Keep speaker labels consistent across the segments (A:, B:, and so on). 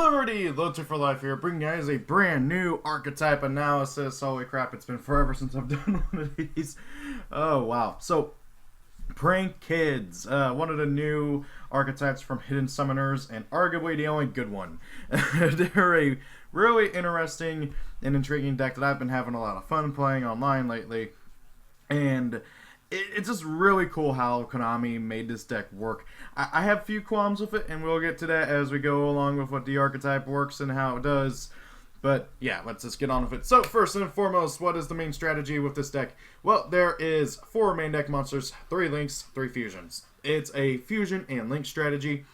A: Liberty! Loader for Life here, bringing you guys a brand new Archetype Analysis. Holy crap, it's been forever since I've done one of these. Oh, wow. So, Prank Kids, one of the new archetypes from Hidden Summoners, and arguably the only good one. They're a really interesting and intriguing deck that I've been having a lot of fun playing online lately. And it's just really cool how Konami made this deck work. I have a few qualms with it, and we'll get to that as we go along with what the archetype works and how it does. But yeah, let's just get on with it. So first and foremost, what is the main strategy with this deck? Well, there is 4 main deck monsters, 3 links, 3 fusions. It's a fusion and link strategy.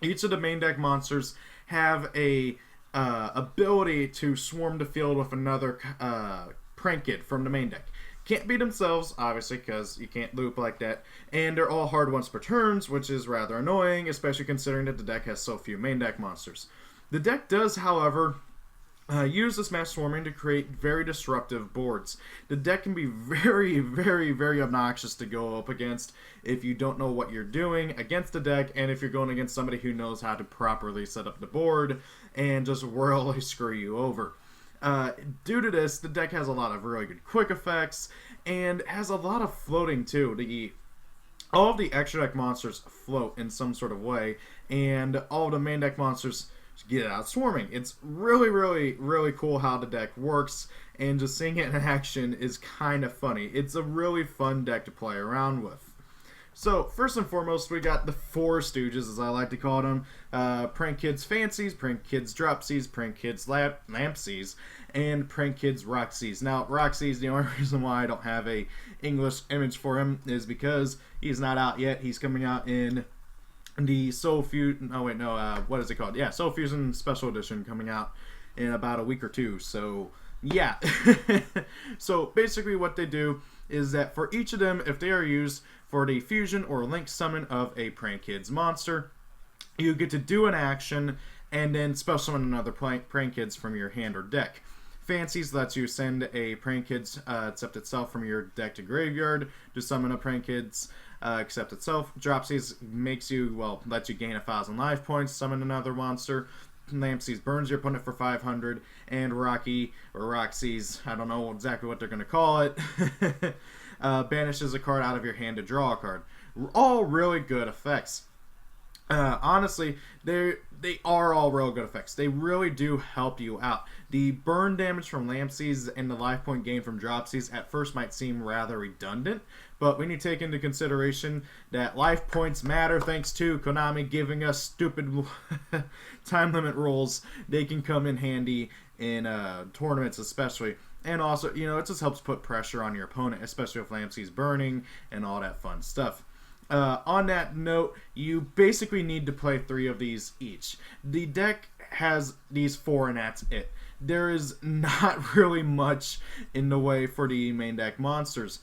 A: Each of the main deck monsters have a ability to swarm the field with another prank kid from the main deck. Can't be themselves, obviously, because you can't loop like that. And they're all hard once per turns, which is rather annoying, especially considering that the deck has so few main deck monsters. The deck does, however, use this mass swarming to create very disruptive boards. The deck can be very, very, very obnoxious to go up against if you don't know what you're doing against the deck, and if you're going against somebody who knows how to properly set up the board and just royally screw you over. Due to this, the deck has a lot of really good quick effects, and has a lot of floating too. All of the extra deck monsters float in some sort of way, and all of the main deck monsters get out swarming. It's really, really, really cool how the deck works, and just seeing it in action is kind of funny. It's a really fun deck to play around with. So, first and foremost, we got the 4 Stooges, as I like to call them. Prank Kids Fancies, Prank Kids Dropsies, Prank Kids Lampsies, and Prank Kids Roxy's. Now, Roxy's, the only reason why I don't have a English image for him is because he's not out yet. He's coming out in the Soul Fusion, what is it called? Yeah, Soul Fusion Special Edition coming out in about a week or 2. So, yeah. So, basically what they do is that for each of them, if they are used for the fusion or link summon of a Prank Kids monster, you get to do an action and then special summon another Prank Kids from your hand or deck. Fancies lets you send a Prank Kids except itself from your deck to graveyard to summon a Prank Kids except itself. Dropsies makes you, lets you gain 1,000 life points, summon another monster. Lampsies burns your opponent for 500, and Rocky, or Roxy's, I don't know exactly what they're going to call it, banishes a card out of your hand to draw a card. All really good effects. Honestly, they are all real good effects. They really do help you out. The burn damage from Lampsies and the life point gain from Dropsies at first might seem rather redundant, but when you take into consideration that life points matter thanks to Konami giving us stupid time limit rules, they can come in handy in tournaments especially. And also, it just helps put pressure on your opponent, especially with Lampsies burning and all that fun stuff. On that note, you basically need to play 3 of these each. The deck has these 4 and that's it. There is not really much in the way for the main deck monsters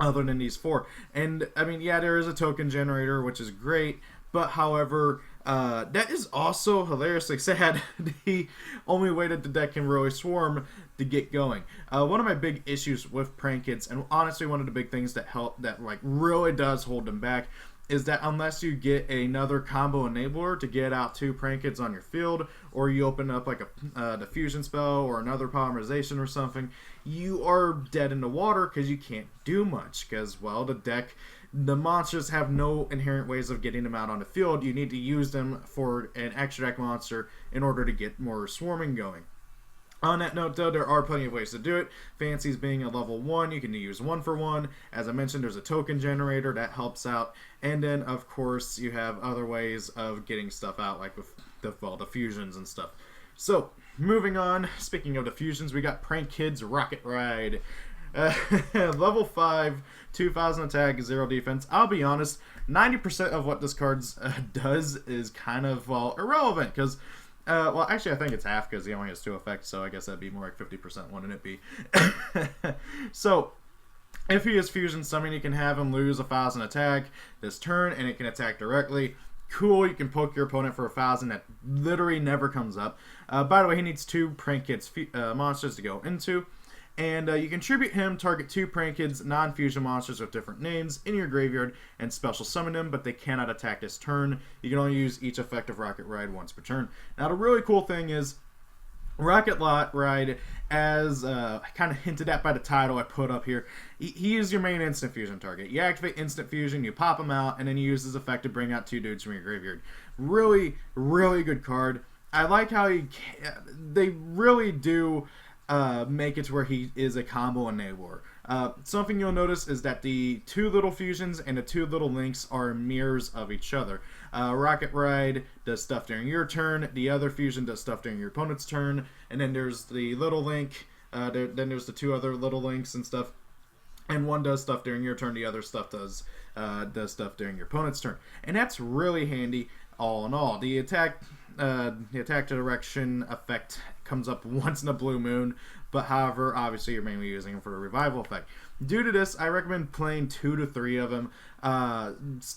A: other than these 4. And, I mean, yeah, there is a token generator, which is great, but however, that is also hilariously sad. The only way that the deck can really swarm to get going. One of my big issues with Prank Kids, and honestly one of the big things that really does hold them back, is that unless you get another combo enabler to get out 2 Prank Kids on your field, or you open up like a diffusion spell or another polymerization or something, you are dead in the water because you can't do much. Because, the monsters have no inherent ways of getting them out on the field. You need to use them for an extra deck monster in order to get more swarming going. On that note, though, there are plenty of ways to do it. Fancies being a level 1, you can use 1 for 1. As I mentioned, there's a token generator that helps out. And then, of course, you have other ways of getting stuff out, like with the fusions and stuff. So, moving on, speaking of the fusions, we got Prank Kids Rocket Ride. Level 5, 2,000 attack, 0 defense. I'll be honest, 90% of what this card does is kind of, irrelevant, because actually, I think it's half because he only has 2 effects, so I guess that'd be more like 50%, wouldn't it be? So, if he is Fusion Summon, you can have him lose 1,000 attack this turn, and it can attack directly. Cool, you can poke your opponent for 1,000. That literally never comes up. By the way, he needs 2 Prank Kids monsters to go into. And you contribute him, target 2 Prank Kids non-fusion monsters with different names in your graveyard, and special summon them, but they cannot attack this turn. You can only use each effect of Rocket Ride once per turn. Now the really cool thing is, Rocket Ride, as kind of hinted at by the title I put up here, he is your main instant fusion target. You activate instant fusion, you pop him out, and then you use his effect to bring out 2 dudes from your graveyard. Really, really good card. I like how they really do make it to where he is a combo enabler. Something you'll notice is that the 2 little fusions and the 2 little links are mirrors of each other. Rocket Ride does stuff during your turn, the other fusion does stuff during your opponent's turn, and then there's the little link, then there's the 2 other little links and stuff, and one does stuff during your turn, the other stuff does stuff during your opponent's turn. And that's really handy all in all. The attack direction effect comes up once in a blue moon, but however, obviously you're mainly using them for the revival effect. Due to this, I recommend playing 2 to 3 of them,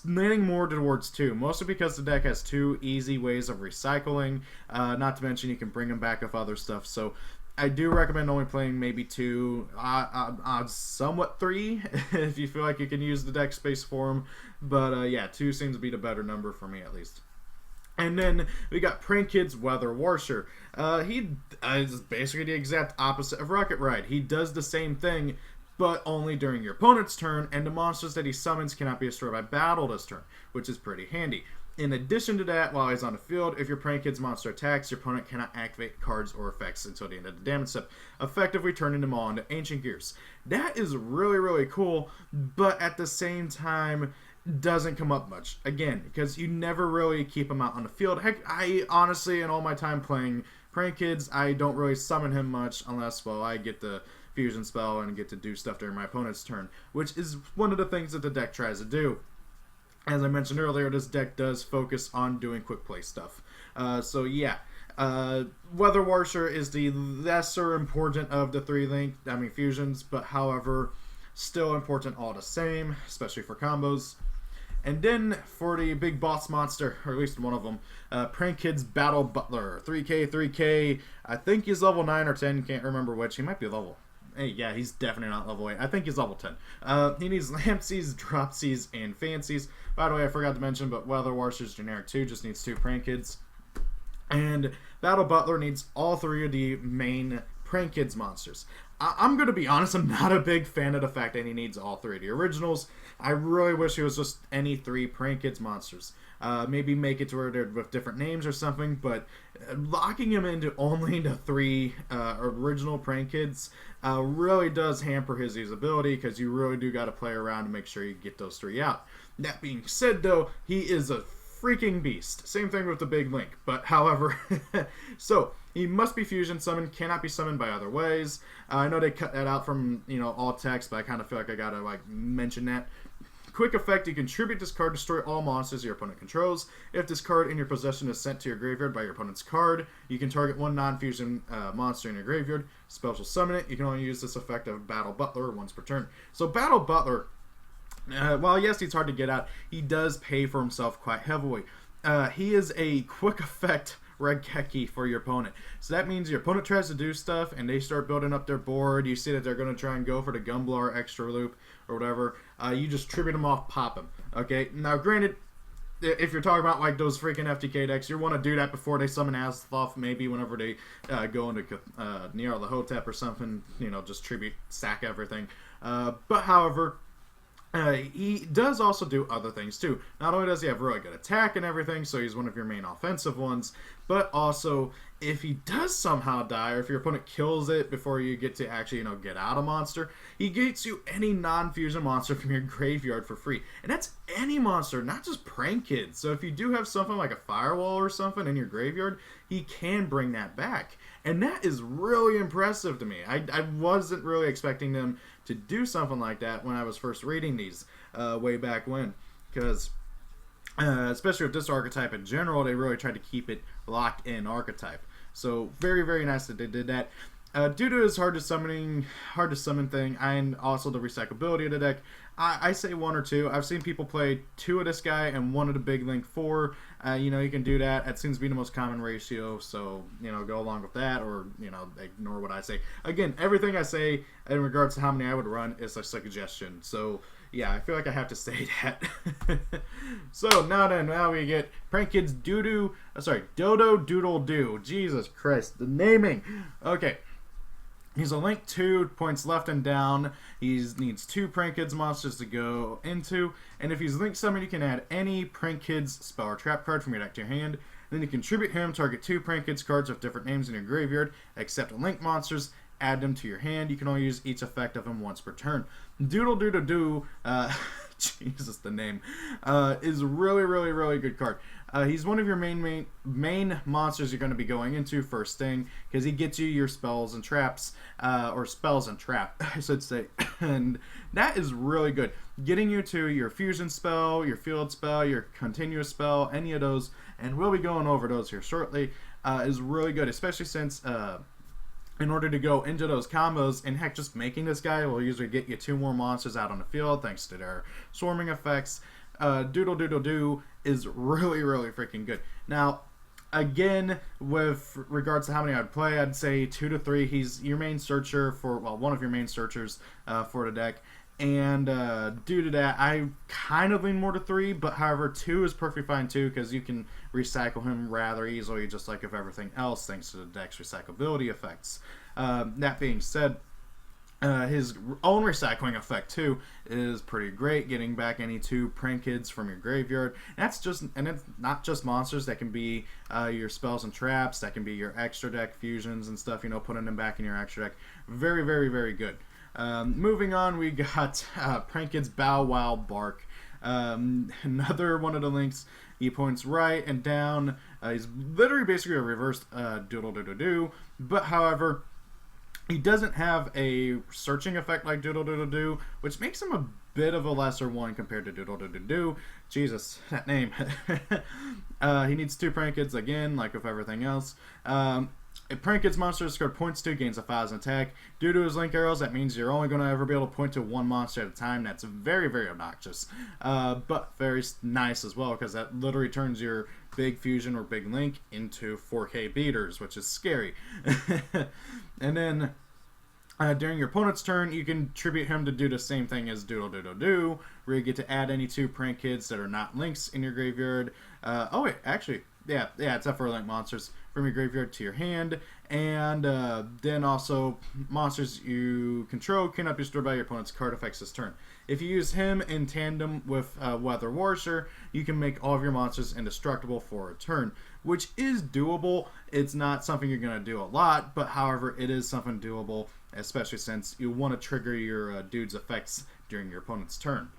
A: leaning more towards 2, mostly because the deck has 2 easy ways of recycling, not to mention you can bring them back with other stuff, so I do recommend only playing maybe 2, somewhat 3, if you feel like you can use the deck space for them, but yeah, 2 seems to be the better number for me at least. And then we got Prank Kids Weather Washer. He is basically the exact opposite of Rocket Ride. He does the same thing, but only during your opponent's turn, and the monsters that he summons cannot be destroyed by battle this turn, which is pretty handy. In addition to that, while he's on the field, if your Prank Kids monster attacks, your opponent cannot activate cards or effects until the end of the damage step, effectively turning them all into Ancient Gears. That is really, really cool, but at the same time, doesn't come up much. Again, because you never really keep him out on the field. Heck, I honestly, in all my time playing Prank Kids, I don't really summon him much unless, well, I get the fusion spell and get to do stuff during my opponent's turn, which is one of the things that the deck tries to do. As I mentioned earlier, this deck does focus on doing quick play stuff. So yeah, Weather Washer is the lesser important of the 3 fusions, but however, still important all the same, especially for combos. And then for the big boss monster, or at least one of them, Prank Kids Battle Butler. 3k, 3k, I think he's level 9 or 10, can't remember which. He might be level... Hey, yeah, he's definitely not level 8. I think he's level 10. He needs Lampsies, Dropsies, and Fancies. By the way, I forgot to mention, but Weather Washer's generic 2, just needs 2 Prank Kids. And Battle Butler needs all 3 of the main Prank Kids monsters. I'm going to be honest, I'm not a big fan of the fact that he needs all 3 of the originals. I really wish it was just any 3 Prank Kids monsters. Maybe make it to where they're with different names or something, but locking him into only the 3 original Prank Kids really does hamper his usability, because you really do got to play around to make sure you get those 3 out. That being said, though, he is a freaking beast. Same thing with the Big Link, but however, so he must be fusion summoned, cannot be summoned by other ways. I know they cut that out from, all text, but I kind of feel like I gotta mention that. Quick effect, you contribute this card, destroy all monsters your opponent controls. If this card in your possession is sent to your graveyard by your opponent's card, you can target 1 non-fusion monster in your graveyard, special summon it. You can only use this effect of Battle Butler once per turn. So Battle Butler, while yes, he's hard to get out, he does pay for himself quite heavily. He is a quick effect Regeki for your opponent. So that means your opponent tries to do stuff and they start building up their board. You see that they're going to try and go for the Gumblar extra loop or whatever. You just tribute them off, pop them. Okay, now granted, if you're talking about those freaking FTK decks, you want to do that before they summon Azathoth, maybe whenever they go into Nyarlathotep or something, just tribute, sack everything. But however, he does also do other things too. Not only does he have really good attack and everything, so he's one of your main offensive ones, but also if he does somehow die, or if your opponent kills it before you get to actually, get out a monster, he gets you any non-fusion monster from your graveyard for free. And that's any monster, not just Prank Kids. So if you do have something like a Firewall or something in your graveyard, he can bring that back. And that is really impressive to me. I wasn't really expecting them to do something like that when I was first reading these way back when. Because, especially with this archetype in general, they really tried to keep it locked in archetype. So very, very nice that they did that. Due to his hard to summon thing, and also the recyclability of the deck, I say 1 or 2. I've seen people play 2 of this guy and 1 of the Big Link 4. You know, you can do that. It seems to be the most common ratio, so, you know, go along with that, or, you know, ignore what I say. Again, everything I say in regards to how many I would run is a suggestion, so, yeah, I feel like I have to say that. So, now we get Prank Kids Dodo Doodle Doo. Jesus Christ, the naming. Okay. He's a link 2 points left and down. He needs 2 Prank Kids monsters to go into. And if he's link summoned, you can add any Prank Kids spell or trap card from your deck to your hand. Then you contribute him, target 2 Prank Kids cards with different names in your graveyard, except link monsters, add them to your hand. You can only use each effect of him once per turn. Doodle Doodle Doo, Jesus, the name, is a really good card. He's one of your main monsters you're going to be going into first thing, because he gets you your spells and traps, or spells and trap, I should say, and that is really good. Getting you to your fusion spell, your field spell, your continuous spell, any of those, and we'll be going over those here shortly, is really good, especially since in order to go into those combos, and heck, just making this guy will usually get you 2 more monsters out on the field thanks to their swarming effects. Doodle Doodle Doo is really freaking good. Now, again, with regards to how many I'd play, I'd say 2 to 3. He's your main searcher for, well, one of your main searchers for the deck. And due to that, I kind of lean more to 3, but however, 2 is perfectly fine too, because you can recycle him rather easily, just like with everything else, thanks to the deck's recyclability effects. That being said, his own recycling effect too is pretty great, getting back any 2 Prank Kids from your graveyard. And it's not just monsters. That can be your spells and traps. That can be your extra deck fusions and stuff. You know, putting them back in your extra deck. Very good. Moving on, we got Prank Kids Bow Wow Bark. Another one of the links. He points right and down. He's literally basically a reversed Doodle Doodle Doo, but however, he doesn't have a searching effect like Doodle Doodle Doo, which makes him a bit of a lesser one compared to Doodle Doodle Doo. Jesus, that name. He needs 2 Prank Kids again, like with everything else. A Prank Kids monster scored points to, gains a 5 attack. Due to his link arrows, that means you're only going to ever be able to point to 1 monster at a time. That's very obnoxious, but very nice as well, because that literally turns your big fusion or big link into 4K beaters, which is scary. And then during your opponent's turn, you can tribute him to do the same thing as Doodle Doodle Doo, where you get to add any 2 Prank Kids that are not links in your graveyard. Oh wait, actually, yeah, except for link monsters, from your graveyard to your hand. And then also, monsters you control cannot be destroyed by your opponent's card effects this turn. If you use him in tandem with Weather Warrior, you can make all of your monsters indestructible for a turn, which is doable. It's not something you're going to do a lot, but however, it is something doable, especially since you want to trigger your dude's effects during your opponent's turn.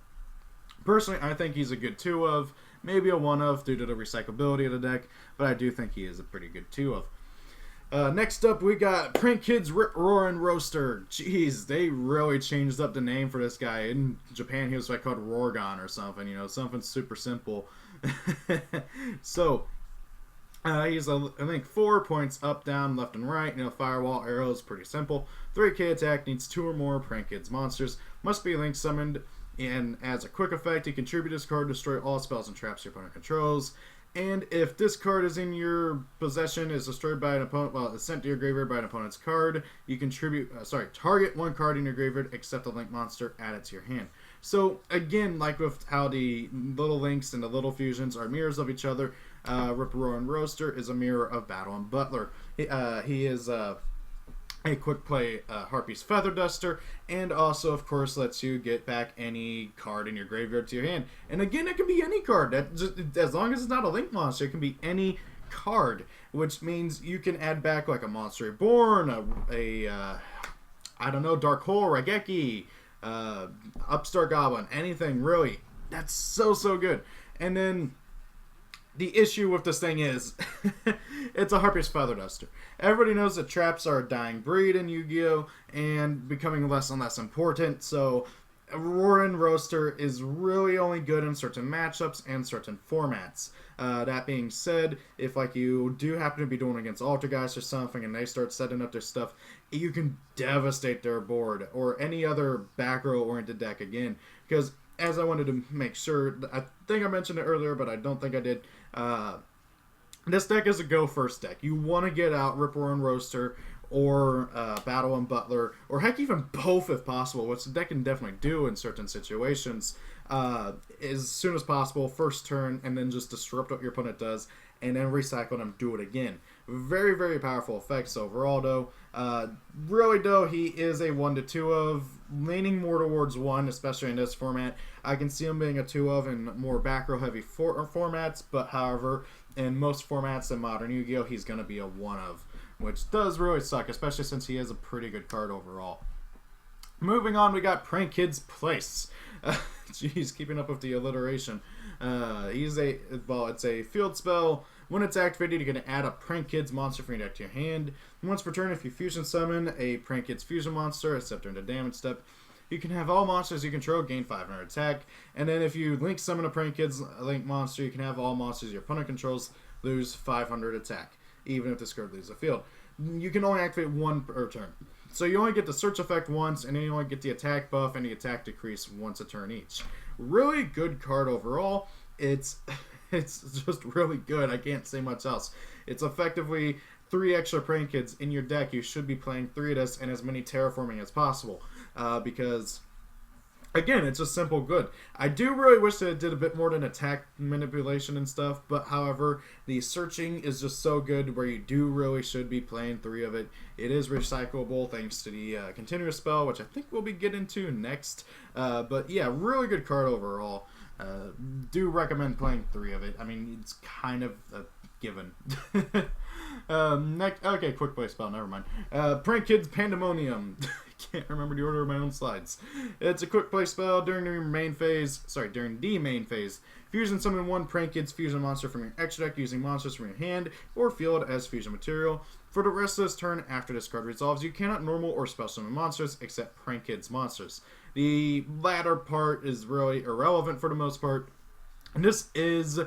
A: Personally, I think he's a good 2 of, maybe a 1 of due to the recyclability of the deck, but I do think he is a pretty good 2 of. Next up, we got Prank Kids Rip-Roaring Roaster. Jeez, they really changed up the name for this guy. In Japan, he was like called Rorgon or something, you know, something super simple. So, he's I think 4 points up, down, left, and right. You know, firewall, arrows, pretty simple. 3K attack, needs 2 or more Prank Kids monsters. Must be link summoned, and as a quick effect, you contribute this card, destroy all spells and traps your opponent controls. And if this card is in your possession, is destroyed by an opponent, well, it's sent to your graveyard by an opponent's card, you contribute, target 1 card in your graveyard, except a link monster, add it to your hand. So, again, like with how the little links and the little fusions are mirrors of each other, Rip-Roaring Roaster is a mirror of Battle and Butler. He is a quick play Harpy's Feather Duster, and also, of course, lets you get back any card in your graveyard to your hand. And again, it can be any card. As long as it's not a link monster, it can be any card, which means you can add back like a Monster Reborn, I don't know, Dark Hole, Raigeki, Upstart Goblin, anything really. That's so good. And then the issue with this thing is, it's a Harpy's Feather Duster. Everybody knows that traps are a dying breed in Yu-Gi-Oh! And becoming less and less important, so Roaring Roaster is really only good in certain matchups and certain formats. That being said, if like you do happen to be doing against Altergeist or something and they start setting up their stuff, you can devastate their board or any other back row oriented deck again. Because as I wanted to make sure, I think I mentioned it earlier, but I don't think I did. This deck is a go first deck. You want to get out Ripper and Roaster or Battle and Butler, or heck, even both if possible, which the deck can definitely do in certain situations, as soon as possible, first turn, and then just disrupt what your opponent does, and then recycle them, do it again. Very, very powerful effects overall, though. Really, though, he is a 1 to 2 of, leaning more towards 1, especially in this format. I can see him being a 2 of in more back row heavy formats, but however, in most formats in Modern Yu-Gi-Oh, he's going to be a 1 of, which does really suck, especially since he is a pretty good card overall. Moving on, we got Prank Kid's Place. Jeez, keeping up with the alliteration. It's a field spell. When it's activated, you're going to add a Prank Kids monster from your deck to your hand. Once per turn, if you fusion summon a Prank Kids fusion monster, except during the damage step, you can have all monsters you control gain 500 attack. And then if you link summon a Prank Kids link monster, you can have all monsters your opponent controls lose 500 attack, even if this card leaves the field. You can only activate 1 per turn. So you only get the search effect once, and then you only get the attack buff and the attack decrease once a turn each. Really good card overall. It's just really good. I can't say much else. It's effectively 3 extra Prank Kids in your deck. You should be playing 3 of this and as many terraforming as possible. Because, again, it's just simple good. I do really wish that it did a bit more than attack manipulation and stuff, but however, the searching is just so good where you do really should be playing 3 of it. It is recyclable thanks to the continuous spell, which I think we'll be getting to next. But yeah, really good card overall. Do recommend playing 3 of it. I mean, it's kind of a given. Okay, quick play spell, never mind. Prank Kids Pandemonium. Can't remember the order of my own slides. It's a quick play spell during the main phase. Fusion summon 1 Prank Kids fusion monster from your extra deck using monsters from your hand or field as fusion material. For the rest of this turn, after this card resolves, you cannot normal or special summon monsters except Prank Kids monsters. The latter part is really irrelevant for the most part. And this is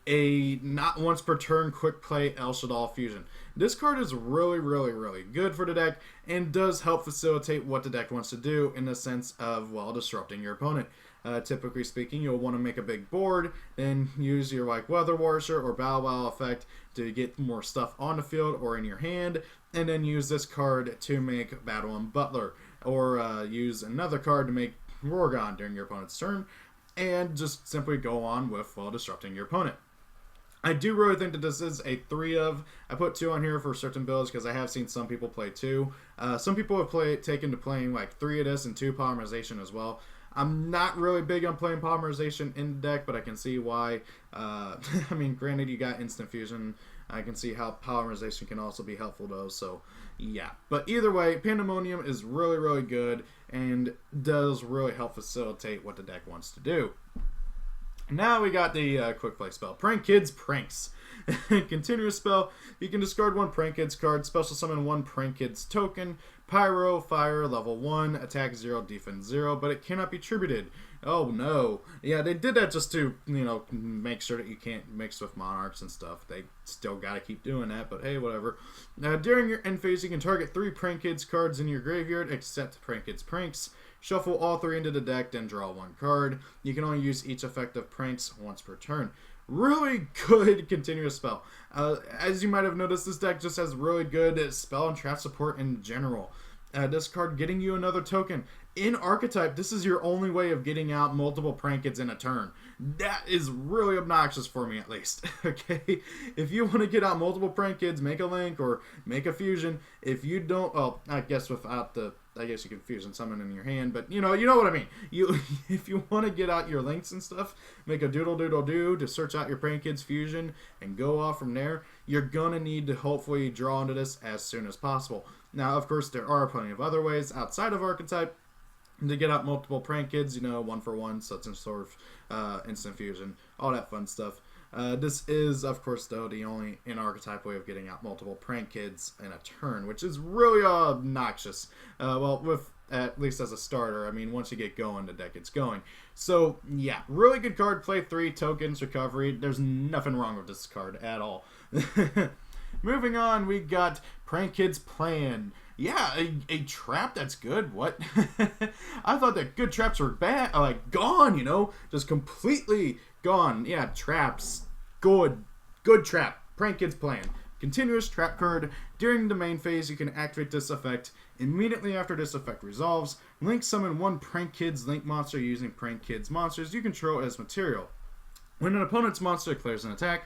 A: a not once per turn quick play El Shaddoll fusion. This card is really, really, really good for the deck and does help facilitate what the deck wants to do in the sense of, well, disrupting your opponent. Typically speaking, you'll want to make a big board, then use your like Weather Washer or Bow Wow effect to get more stuff on the field or in your hand, and then use this card to make Battle and Butler, or use another card to make Rorgon during your opponent's turn, and just simply go on with, well, disrupting your opponent. I do really think that this is a 3 of. I put 2 on here for certain builds because I have seen some people play 2. Some people have taken to playing like 3 of this and 2 polymerization as well. I'm not really big on playing polymerization in the deck, but I can see why. I mean, granted, you got instant fusion. I can see how polymerization can also be helpful though, so yeah. But either way, Pandemonium is really, really good and does really help facilitate what the deck wants to do. Now we got the quick play spell. Prank Kids Pranks. Continuous spell. You can discard 1 Prank Kids card, special summon 1 Prank Kids token, Pyro, Fire, level 1, attack 0, defense 0, but it cannot be tributed. Oh no. Yeah, they did that just to, you know, make sure that you can't mix with monarchs and stuff. They still gotta keep doing that, but hey, whatever. Now, during your end phase, you can target 3 Prank Kids cards in your graveyard, except Prank Kids Pranks. Shuffle all 3 into the deck, then draw 1 card. You can only use each effect of pranks once per turn. Really good continuous spell. As you might have noticed, this deck just has really good spell and trap support in general. This card getting you another token. In Archetype, this is your only way of getting out multiple Prank Kids in a turn. That is really obnoxious for me, at least. Okay? If you want to get out multiple Prank Kids, make a link or make a fusion. If you don't, well, I guess without the, I guess you can fusion summon in your hand, but you know what I mean. If you want to get out your links and stuff, make a doodle doodle do to search out your Prank Kids fusion and go off from there. You're gonna need to hopefully draw into this as soon as possible. Now, of course, there are plenty of other ways outside of Archetype to get out multiple Prank Kids, you know, 1 for 1, such and sort of instant fusion, all that fun stuff. This is, of course, though, the only in-archetype way of getting out multiple Prank Kids in a turn, which is really obnoxious. Well, with at least as a starter. I mean, once you get going, the deck gets going. So, yeah, really good card. Play 3, tokens, recovery. There's nothing wrong with this card at all. Moving on, we got Prank Kids Plan. Yeah, a trap that's good. What? I thought that good traps were bad, like gone, you know, just completely gone. Yeah, traps, good Good trap. Prank Kids plan. Continuous trap card. During the main phase, you can activate this effect. Immediately after this effect resolves, Link summon one Prank Kids Link monster using Prank Kids monsters you control as material. When an opponent's monster declares an attack,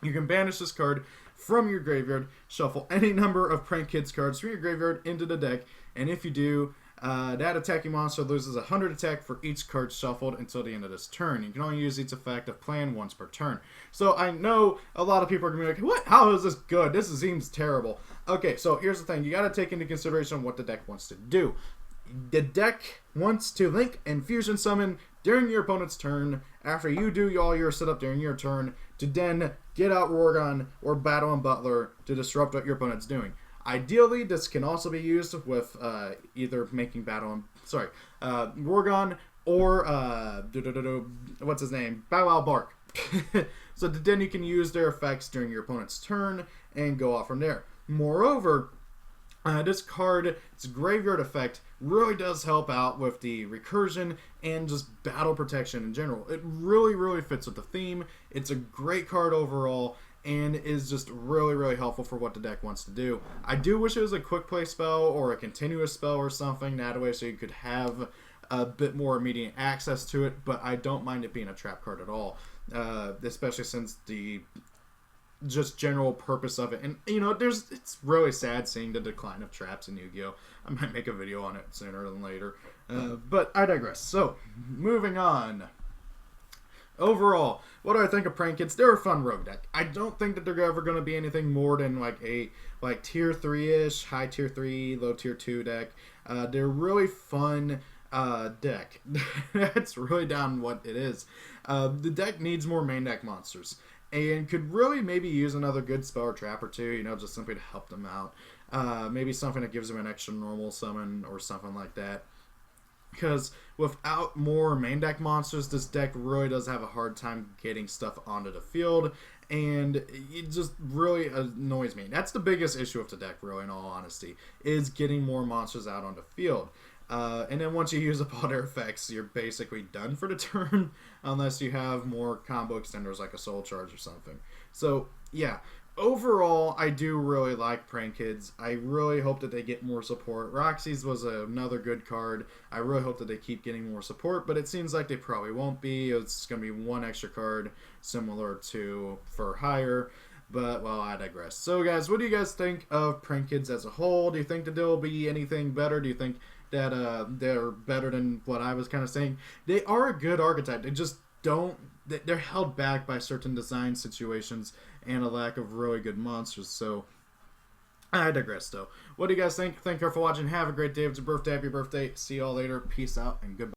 A: you can banish this card from your graveyard, shuffle any number of Prank Kids cards from your graveyard into the deck, and if you do, that attacking monster loses 100 attack for each card shuffled until the end of this turn. You can only use each effect of plan once per turn. So I know a lot of people are going to be like, what? How is this good? This seems terrible. Okay, so here's the thing. You got to take into consideration what the deck wants to do. The deck wants to link and fusion summon during your opponent's turn after you do all your setup during your turn to then get out Rorgon or Battle and Butler to disrupt what your opponent's doing. Ideally, this can also be used with either making Rorgon or what's his name? Bow Wow Bark. So then you can use their effects during your opponent's turn and go off from there. Moreover, this card, its graveyard effect, really does help out with the recursion and just battle protection in general. It really, really fits with the theme. It's a great card overall and is just really, really helpful for what the deck wants to do. I do wish it was a quick play spell or a continuous spell or something that way so you could have a bit more immediate access to it, but I don't mind it being a trap card at all, especially since the just general purpose of it. And you know, it's really sad seeing the decline of traps in Yu-Gi-Oh! I might make a video on it sooner than later, but I digress. So moving on. Overall, what do I think of Prank Kids? They're a fun rogue deck. I don't think that they're ever going to be anything more than like a tier 3-ish, high tier 3, low tier 2 deck. They're really fun deck. That's really down what it is. The deck needs more main deck monsters and could really maybe use another good spell or trap or two, you know, just simply to help them out. Maybe something that gives them an extra normal summon or something like that. Because without more main deck monsters, this deck really does have a hard time getting stuff onto the field, and it just really annoys me. That's the biggest issue with the deck, really, in all honesty, is getting more monsters out on the field. And then once you use up all their effects, you're basically done for the turn, unless you have more combo extenders like a Soul Charge or something. So, yeah. Overall, I do really like Prank Kids. I really hope that they get more support. Roxy's was another good card. I really hope that they keep getting more support, but it seems like they probably won't be. It's going to be one extra card similar to For Hire, but, well, I digress. So, guys, what do you guys think of Prank Kids as a whole? Do you think that there will be anything better? Do you think that they're better than what I was kind of saying? They are a good archetype. They just don't... They're held back by certain design situations and a lack of really good monsters. So, I digress, though. What do you guys think? Thank you for watching. Have a great day. If it's your birthday, happy birthday. See y'all later. Peace out and goodbye.